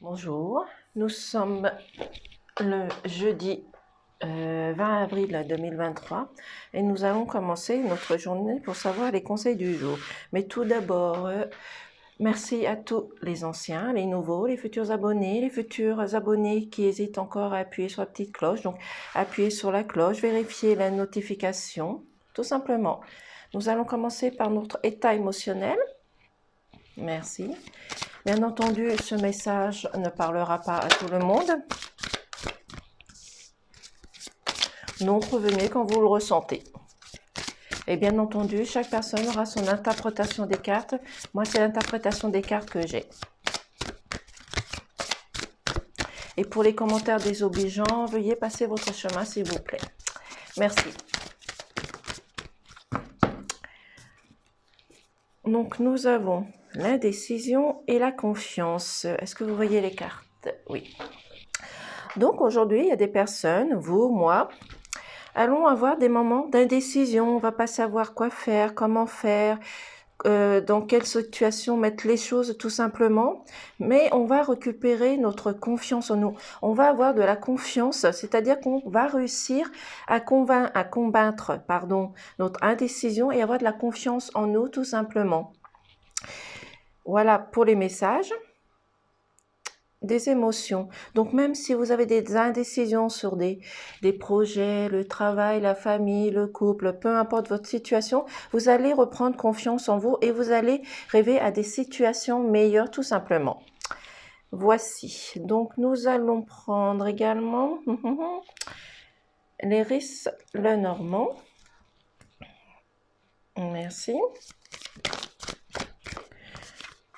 Bonjour, nous sommes le jeudi 20 avril 2023 et nous allons commencer notre journée pour savoir les conseils du jour. Mais tout d'abord, merci à tous les anciens, les nouveaux, les futurs abonnés qui hésitent encore à appuyer sur la petite cloche. Donc, appuyez sur la cloche, vérifiez la notification, tout simplement. Nous allons commencer par notre état émotionnel. Merci. Bien entendu, ce message ne parlera pas à tout le monde. Donc, revenez quand vous le ressentez. Et bien entendu, chaque personne aura son interprétation des cartes. Moi, c'est l'interprétation des cartes que j'ai. Et pour les commentaires désobligeants, veuillez passer votre chemin, s'il vous plaît. Merci. Donc, nous avons l'indécision et la confiance. Est-ce que vous voyez les cartes? Oui. Donc, aujourd'hui, il y a des personnes, vous, moi, allons avoir des moments d'indécision. On ne va pas savoir quoi faire, comment faire, dans quelle situation mettre les choses tout simplement. Mais on va récupérer notre confiance en nous. On va avoir de la confiance, c'est-à-dire qu'on va réussir à combattre notre indécision et avoir de la confiance en nous tout simplement. Voilà pour les messages. Des émotions. Donc même si vous avez des indécisions sur des projets, le travail, la famille, le couple, peu importe votre situation, vous allez reprendre confiance en vous et vous allez rêver à des situations meilleures tout simplement. Voici. Donc nous allons prendre également l'Iris Lenormand. Merci.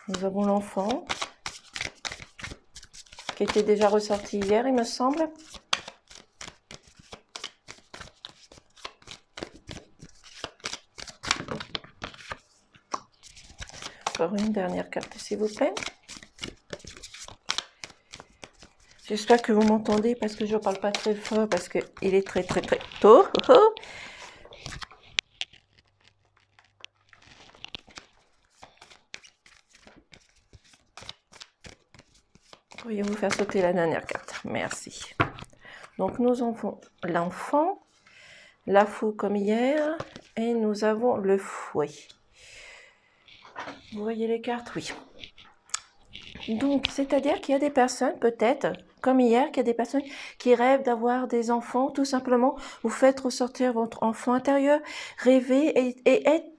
Nous avons l'enfant qui était déjà ressorti hier, il me semble. Encore une dernière carte, s'il vous plaît. J'espère que vous m'entendez parce que je ne parle pas très fort parce qu'il est très tôt. Pourriez-vous faire sauter la dernière carte? Merci. Donc nous avons l'enfant, la fou comme hier, et nous avons le fouet. Vous voyez les cartes? Oui. Donc, c'est-à-dire qu'il y a des personnes, peut-être, comme hier, qu'il y a des personnes qui rêvent d'avoir des enfants, tout simplement. Vous faites ressortir votre enfant intérieur, rêvez et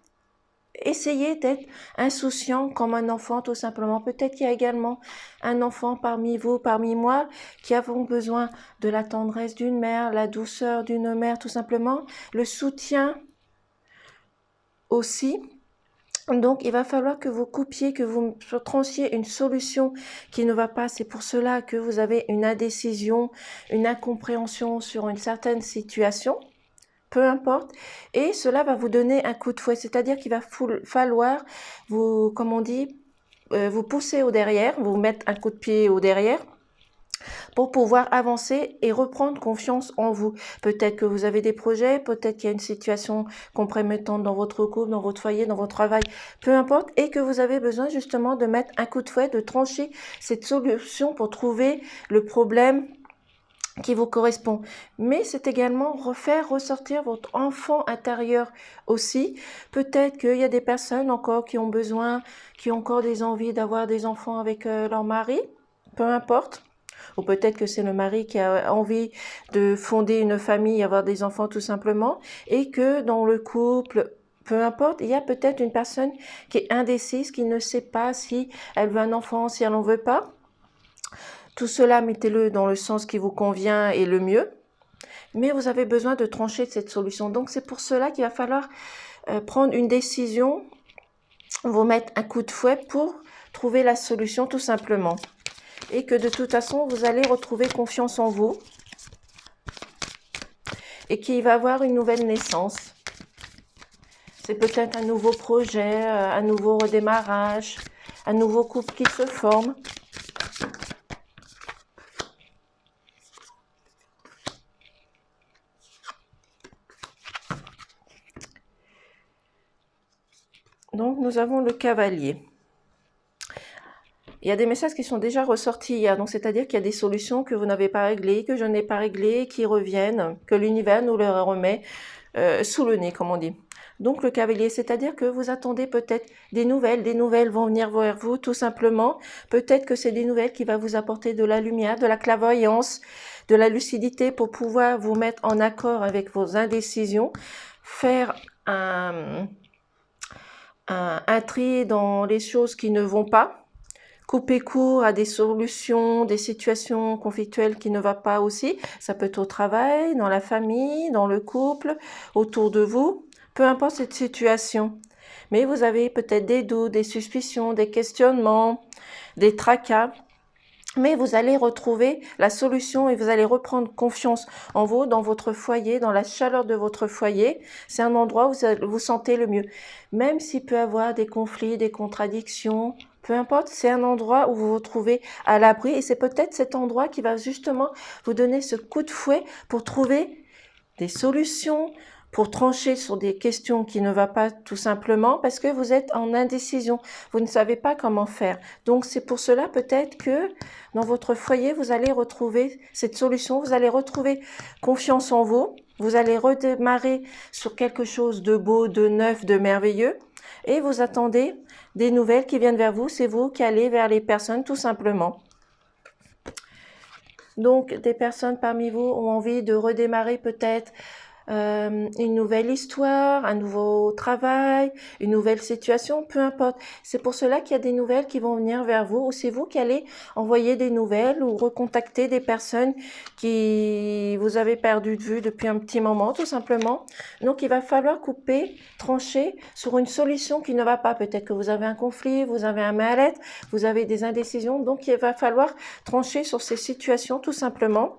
essayez d'être insouciant comme un enfant, tout simplement. Peut-être qu'il y a également un enfant parmi vous, parmi moi, qui avons besoin de la tendresse d'une mère, la douceur d'une mère, tout simplement, le soutien aussi. Donc, il va falloir que vous coupiez, que vous tranchiez une solution qui ne va pas. C'est pour cela que vous avez une indécision, une incompréhension sur une certaine situation, peu importe. Et cela va vous donner un coup de fouet, c'est-à-dire qu'il va falloir vous, comme on dit, vous pousser au derrière, vous mettre un coup de pied au derrière pour pouvoir avancer et reprendre confiance en vous. Peut-être que vous avez des projets, peut-être qu'il y a une situation compromettante dans votre couple, dans votre foyer, dans votre travail, peu importe, et que vous avez besoin justement de mettre un coup de fouet, de trancher cette solution pour trouver le problème qui vous correspond. Mais c'est également refaire ressortir votre enfant intérieur aussi. Peut-être qu'il y a des personnes encore qui ont besoin, qui ont encore des envies d'avoir des enfants avec leur mari, peu importe. Ou peut-être que c'est le mari qui a envie de fonder une famille, avoir des enfants tout simplement, et que dans le couple, peu importe, il y a peut-être une personne qui est indécise, qui ne sait pas si elle veut un enfant, si elle n'en veut pas. Tout cela, mettez-le dans le sens qui vous convient et le mieux. Mais vous avez besoin de trancher cette solution. Donc, c'est pour cela qu'il va falloir prendre une décision, vous mettre un coup de fouet pour trouver la solution tout simplement. Et que de toute façon, vous allez retrouver confiance en vous et qu'il va y avoir une nouvelle naissance. C'est peut-être un nouveau projet, un nouveau redémarrage, un nouveau couple qui se forme. Donc, nous avons le cavalier. il y a des messages qui sont déjà ressortis hier, donc c'est-à-dire qu'il y a des solutions que vous n'avez pas réglées, que je n'ai pas réglées, qui reviennent, que l'univers nous les remet sous le nez, comme on dit. Donc le cavalier, c'est-à-dire que vous attendez peut-être des nouvelles vont venir vers vous tout simplement. Peut-être que c'est des nouvelles qui vont vous apporter de la lumière, de la clairvoyance, de la lucidité pour pouvoir vous mettre en accord avec vos indécisions, faire un tri dans les choses qui ne vont pas, couper court à des solutions, des situations conflictuelles qui ne vont pas aussi. Ça peut être au travail, dans la famille, dans le couple, autour de vous, peu importe cette situation. Mais vous avez peut-être des doutes, des suspicions, des questionnements, des tracas. Mais vous allez retrouver la solution et vous allez reprendre confiance en vous, dans votre foyer, dans la chaleur de votre foyer. C'est un endroit où vous vous sentez le mieux. Même s'il peut y avoir des conflits, des contradictions, peu importe, c'est un endroit où vous vous trouvez à l'abri. Et c'est peut-être cet endroit qui va justement vous donner ce coup de fouet pour trouver des solutions, pour trancher sur des questions qui ne vont pas tout simplement parce que vous êtes en indécision. Vous ne savez pas comment faire. Donc c'est pour cela peut-être que dans votre foyer, vous allez retrouver cette solution, vous allez retrouver confiance en vous, vous allez redémarrer sur quelque chose de beau, de neuf, de merveilleux et vous attendez des nouvelles qui viennent vers vous. C'est vous qui allez vers les personnes tout simplement. Donc des personnes parmi vous ont envie de redémarrer peut-être une nouvelle histoire, un nouveau travail, une nouvelle situation, peu importe. C'est pour cela qu'il y a des nouvelles qui vont venir vers vous ou c'est vous qui allez envoyer des nouvelles ou recontacter des personnes qui vous avez perdu de vue depuis un petit moment, tout simplement. Donc, il va falloir couper, trancher sur une solution qui ne va pas. Peut-être que vous avez un conflit, vous avez un mal-être, vous avez des indécisions. Donc, il va falloir trancher sur ces situations, tout simplement.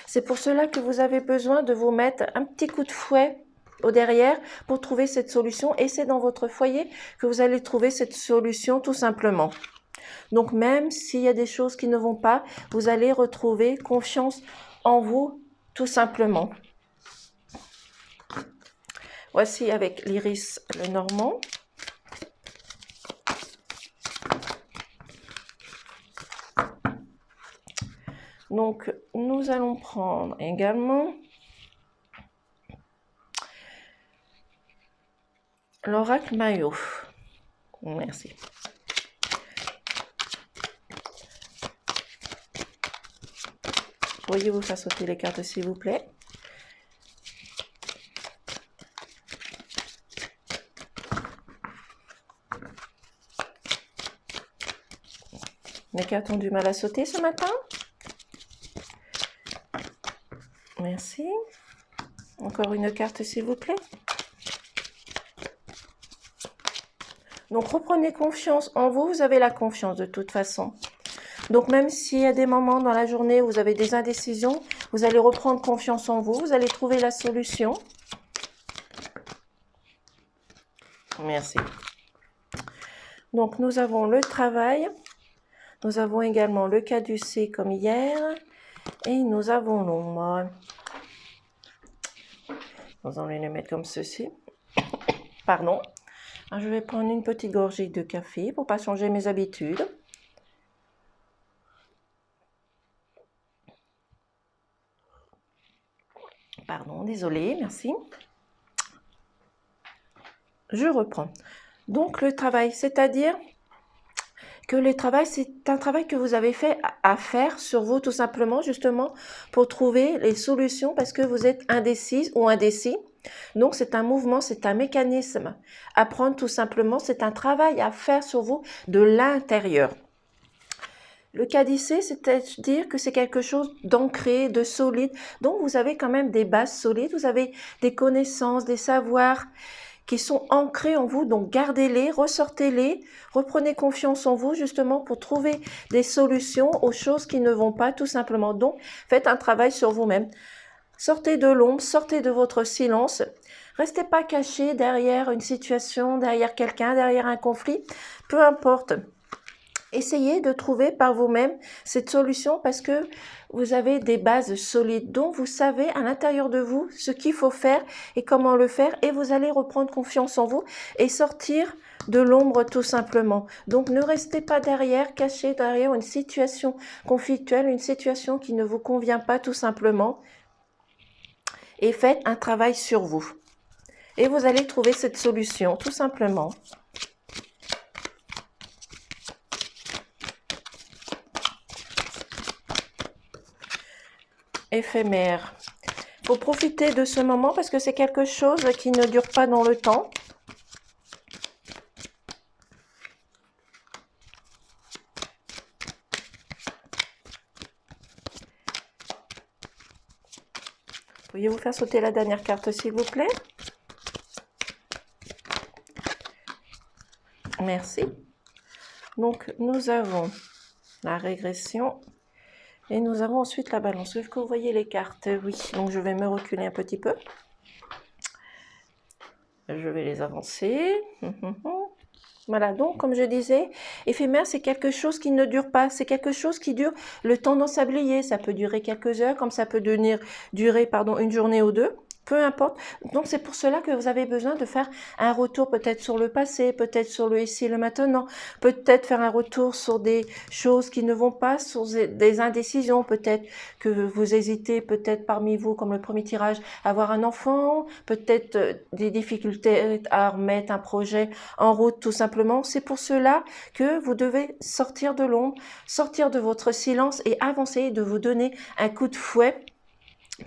C'est pour cela que vous avez besoin de vous mettre un petit coup de fouet au derrière pour trouver cette solution. Et c'est dans votre foyer que vous allez trouver cette solution tout simplement. Donc même s'il y a des choses qui ne vont pas, vous allez retrouver confiance en vous tout simplement. Voici avec l'iris le normand. Donc, nous allons prendre également l'oracle Maillot. Merci. Pourriez-vous faire sauter les cartes, s'il vous plaît? Les cartes ont du mal à sauter ce matin? Merci. Encore une carte, s'il vous plaît. Donc, reprenez confiance en vous. Vous avez la confiance de toute façon. Donc, même s'il y a des moments dans la journée où vous avez des indécisions, vous allez reprendre confiance en vous. Vous allez trouver la solution. Merci. Donc, nous avons le travail. Nous avons également le caducée comme hier. Et nous avons l'ombre. Nous allons les mettre comme ceci. Pardon. Je vais prendre une petite gorgée de café pour ne pas changer mes habitudes. Pardon, désolé, merci. Je reprends. Donc le travail, c'est-à-dire que le travail, c'est un travail que vous avez fait à faire sur vous tout simplement, justement, pour trouver les solutions parce que vous êtes indécise ou indécis. Donc, c'est un mouvement, c'est un mécanisme. Apprendre tout simplement, c'est un travail à faire sur vous de l'intérieur. Le caducée, c'est-à-dire que c'est quelque chose d'ancré, de solide. Donc, vous avez quand même des bases solides, vous avez des connaissances, des savoirs qui sont ancrés en vous, donc gardez-les, ressortez-les, reprenez confiance en vous justement pour trouver des solutions aux choses qui ne vont pas tout simplement. Donc, faites un travail sur vous-même. Sortez de l'ombre, sortez de votre silence. Restez pas caché derrière une situation, derrière quelqu'un, derrière un conflit, peu importe. Essayez de trouver par vous-même cette solution parce que vous avez des bases solides dont vous savez à l'intérieur de vous ce qu'il faut faire et comment le faire et vous allez reprendre confiance en vous et sortir de l'ombre tout simplement. Donc ne restez pas derrière, caché derrière une situation conflictuelle, une situation qui ne vous convient pas tout simplement et faites un travail sur vous. Et vous allez trouver cette solution tout simplement. Éphémère. Il faut profiter de ce moment parce que c'est quelque chose qui ne dure pas dans le temps. Pourriez-vous faire sauter la dernière carte s'il vous plaît? Merci. Donc nous avons la régression. Et nous avons ensuite la balance. Est-ce que vous voyez les cartes? Oui. Donc je vais me reculer un petit peu. Je vais les avancer. Voilà, donc comme je disais, éphémère, c'est quelque chose qui ne dure pas. C'est quelque chose qui dure le temps d'un sablier. Ça peut durer quelques heures, comme ça peut durer une journée ou deux. Peu importe. Donc c'est pour cela que vous avez besoin de faire un retour peut-être sur le passé, peut-être sur le ici et le maintenant, peut-être faire un retour sur des choses qui ne vont pas, sur des indécisions, peut-être que vous hésitez, peut-être parmi vous, comme le premier tirage, à avoir un enfant, peut-être des difficultés à remettre un projet en route tout simplement. C'est pour cela que vous devez sortir de l'ombre, sortir de votre silence et avancer et de vous donner un coup de fouet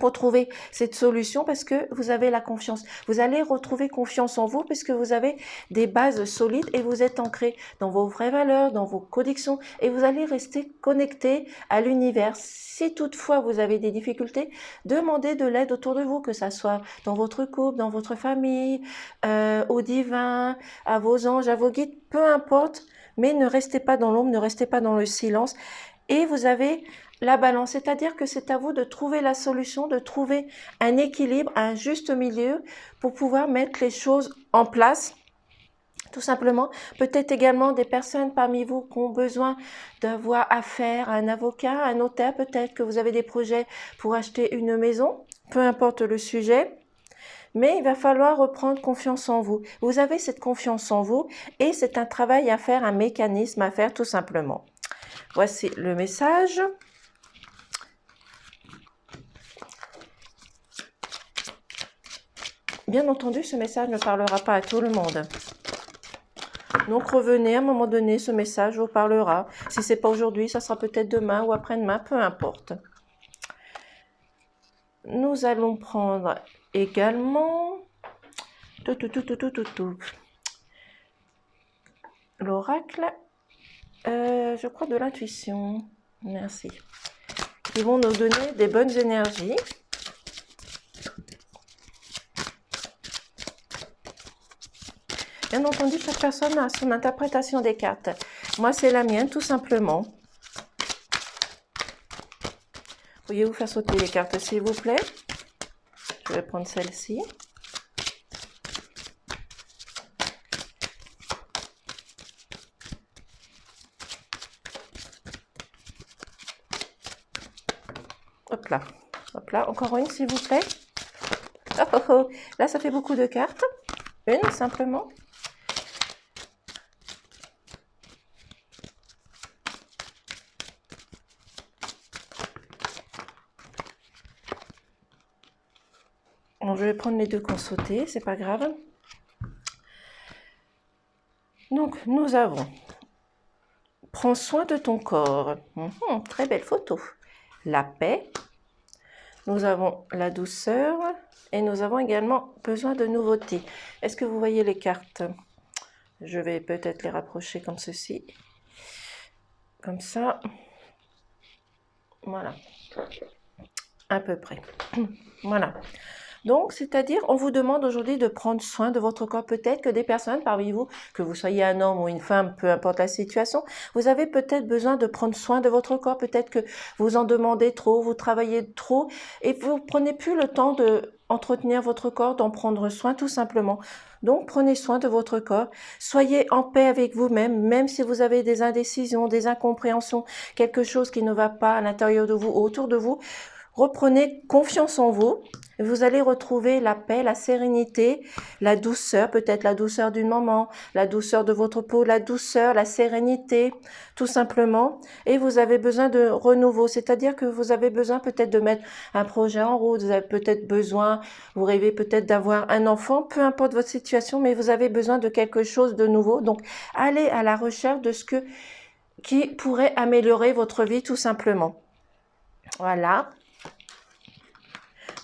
pour trouver cette solution parce que vous avez la confiance. Vous allez retrouver confiance en vous parce que vous avez des bases solides et vous êtes ancré dans vos vraies valeurs, dans vos convictions et vous allez rester connecté à l'univers. Si toutefois vous avez des difficultés, demandez de l'aide autour de vous, que ça soit dans votre couple, dans votre famille, au divin, à vos anges, à vos guides, peu importe, mais ne restez pas dans l'ombre, ne restez pas dans le silence et vous avez la balance, c'est-à-dire que c'est à vous de trouver la solution, de trouver un équilibre, un juste milieu pour pouvoir mettre les choses en place. Tout simplement, peut-être également des personnes parmi vous qui ont besoin d'avoir affaire à un avocat, un notaire, peut-être que vous avez des projets pour acheter une maison, peu importe le sujet. Mais il va falloir reprendre confiance en vous. Vous avez cette confiance en vous et c'est un travail à faire, un mécanisme à faire tout simplement. Voici le message. Bien entendu, ce message ne parlera pas à tout le monde. Donc revenez à un moment donné, ce message vous parlera. Si ce n'est pas aujourd'hui, ça sera peut-être demain ou après-demain, peu importe. Nous allons prendre également l'oracle, je crois de l'intuition. Merci. Ils vont nous donner des bonnes énergies. Bien entendu, chaque personne a son interprétation des cartes. Moi, c'est la mienne, tout simplement. Pourriez-vous faire sauter les cartes, s'il vous plaît? Je vais prendre celle-ci. Hop là. Hop là. Encore une, s'il vous plaît. Oh, oh, oh. Là, ça fait beaucoup de cartes. Une, simplement. Bon, je vais prendre les deux qui ont sauté, c'est pas grave. Donc, nous avons « Prends soin de ton corps ». Très belle photo. La paix. Nous avons la douceur. Et nous avons également besoin de nouveautés. Est-ce que vous voyez les cartes? Je vais peut-être les rapprocher comme ceci. Comme ça. Voilà. À peu près. Voilà. Donc, c'est-à-dire, on vous demande aujourd'hui de prendre soin de votre corps. Peut-être que des personnes parmi vous, que vous soyez un homme ou une femme, peu importe la situation, vous avez peut-être besoin de prendre soin de votre corps. Peut-être que vous en demandez trop, vous travaillez trop et vous prenez plus le temps de entretenir votre corps, d'en prendre soin tout simplement. Donc, prenez soin de votre corps. Soyez en paix avec vous-même, même si vous avez des indécisions, des incompréhensions, quelque chose qui ne va pas à l'intérieur de vous, autour de vous. Reprenez confiance en vous. Vous allez retrouver la paix, la sérénité, la douceur, peut-être la douceur d'une maman, la douceur de votre peau, la douceur, la sérénité, tout simplement. Et vous avez besoin de renouveau, c'est-à-dire que vous avez besoin peut-être de mettre un projet en route, vous avez peut-être besoin, vous rêvez peut-être d'avoir un enfant, peu importe votre situation, mais vous avez besoin de quelque chose de nouveau. Donc, allez à la recherche de ce qui pourrait améliorer votre vie tout simplement. Voilà.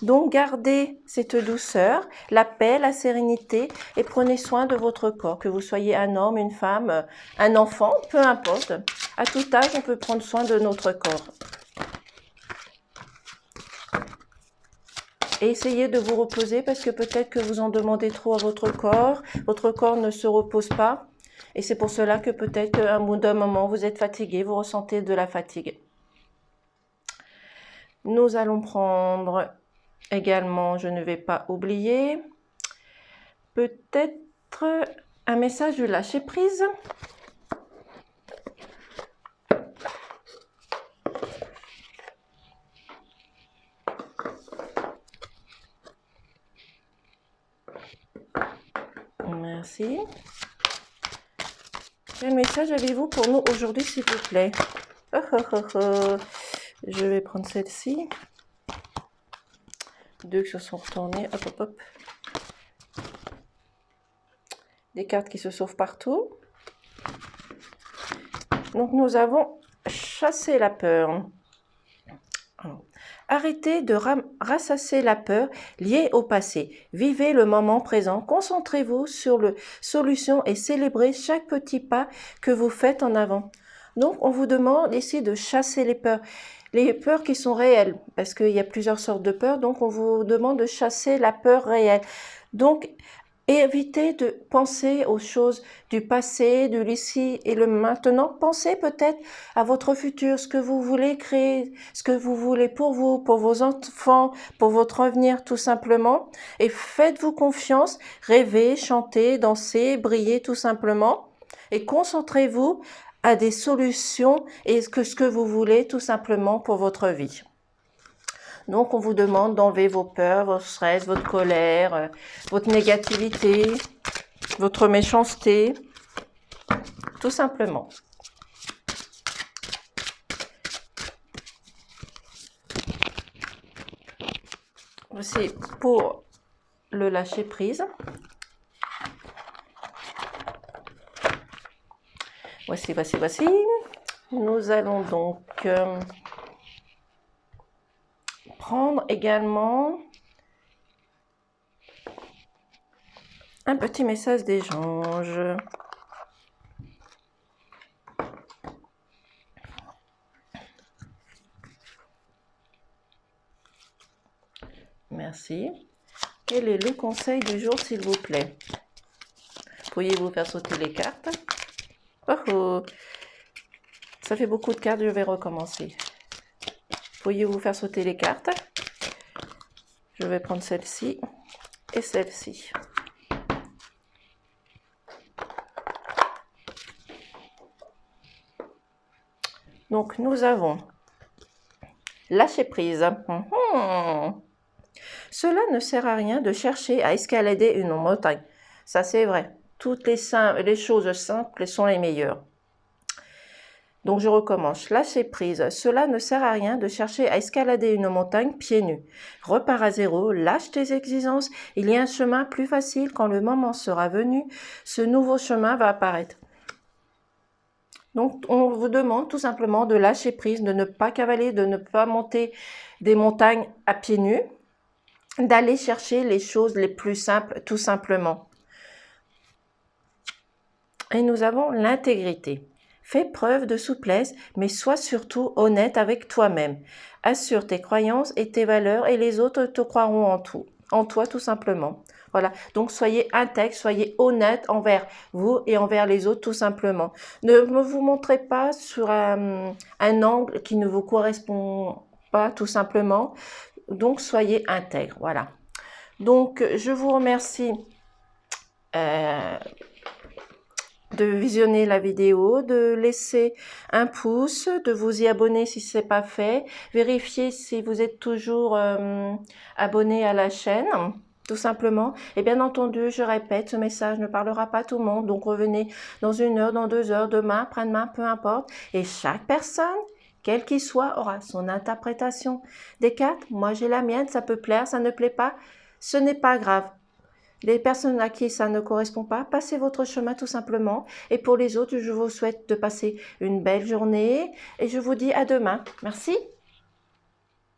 Donc, gardez cette douceur, la paix, la sérénité et prenez soin de votre corps. Que vous soyez un homme, une femme, un enfant, peu importe. À tout âge, on peut prendre soin de notre corps. Et essayez de vous reposer parce que peut-être que vous en demandez trop à votre corps. Votre corps ne se repose pas. Et c'est pour cela que peut-être qu'à un bout d'un moment, vous êtes fatigué, vous ressentez de la fatigue. Nous allons prendre... Également, je ne vais pas oublier, peut-être un message du lâcher prise. Merci. Quel message avez-vous pour nous aujourd'hui, s'il vous plaît? Je vais prendre celle-ci. Deux qui se sont retournés. Hop, hop, hop. Des cartes qui se sauvent partout. Donc, nous avons chassé la peur. Arrêtez de rassasser la peur liée au passé. Vivez le moment présent. Concentrez-vous sur les solutions et célébrez chaque petit pas que vous faites en avant. Donc, on vous demande ici de chasser les peurs. Les peurs qui sont réelles, parce qu'il y a plusieurs sortes de peurs, donc on vous demande de chasser la peur réelle. Donc, évitez de penser aux choses du passé, de l'ici et le maintenant. Pensez peut-être à votre futur, ce que vous voulez créer, ce que vous voulez pour vous, pour vos enfants, pour votre avenir tout simplement. Et faites-vous confiance, rêvez, chantez, dansez, brillez tout simplement. Et concentrez-vous à des solutions et ce que vous voulez tout simplement pour votre vie. Donc, on vous demande d'enlever vos peurs, votre stress, votre colère, votre négativité, votre méchanceté, tout simplement. Voici pour le lâcher prise. Voici. Nous allons donc prendre également un petit message des anges. Merci. Quel est le conseil du jour, s'il vous plaît? Pourriez-vous faire sauter les cartes? Oh, ça fait beaucoup de cartes, je vais recommencer. Pourriez-vous faire sauter les cartes? Je vais prendre celle-ci et celle-ci. Donc, nous avons lâcher prise. Cela ne sert à rien de chercher à escalader une montagne. Ça, c'est vrai. Toutes les choses simples sont les meilleures. Donc, je recommence. Lâcher prise. Cela ne sert à rien de chercher à escalader une montagne pieds nus. Repars à zéro, lâche tes exigences. Il y a un chemin plus facile quand le moment sera venu. Ce nouveau chemin va apparaître. Donc, on vous demande tout simplement de lâcher prise, de ne pas cavaler, de ne pas monter des montagnes à pieds nus, d'aller chercher les choses les plus simples, tout simplement. Et nous avons l'intégrité. Fais preuve de souplesse, mais sois surtout honnête avec toi-même. Assure tes croyances et tes valeurs et les autres te croiront en toi tout simplement. Voilà, donc soyez intègre, soyez honnête envers vous et envers les autres tout simplement. Ne vous montrez pas sur un angle qui ne vous correspond pas tout simplement. Donc soyez intègre, voilà. Donc, je vous remercie de visionner la vidéo, de laisser un pouce, de vous y abonner si ce n'est pas fait, vérifiez si vous êtes toujours abonné à la chaîne, tout simplement. Et bien entendu, je répète, ce message ne parlera pas à tout le monde, donc revenez dans 1 heure, dans 2 heures, demain, après-demain, peu importe. Et chaque personne, quel qu'il soit, aura son interprétation des cartes. Moi, j'ai la mienne, ça peut plaire, ça ne plaît pas, ce n'est pas grave. Les personnes à qui ça ne correspond pas, passez votre chemin tout simplement. Et pour les autres, je vous souhaite de passer une belle journée et je vous dis à demain. Merci.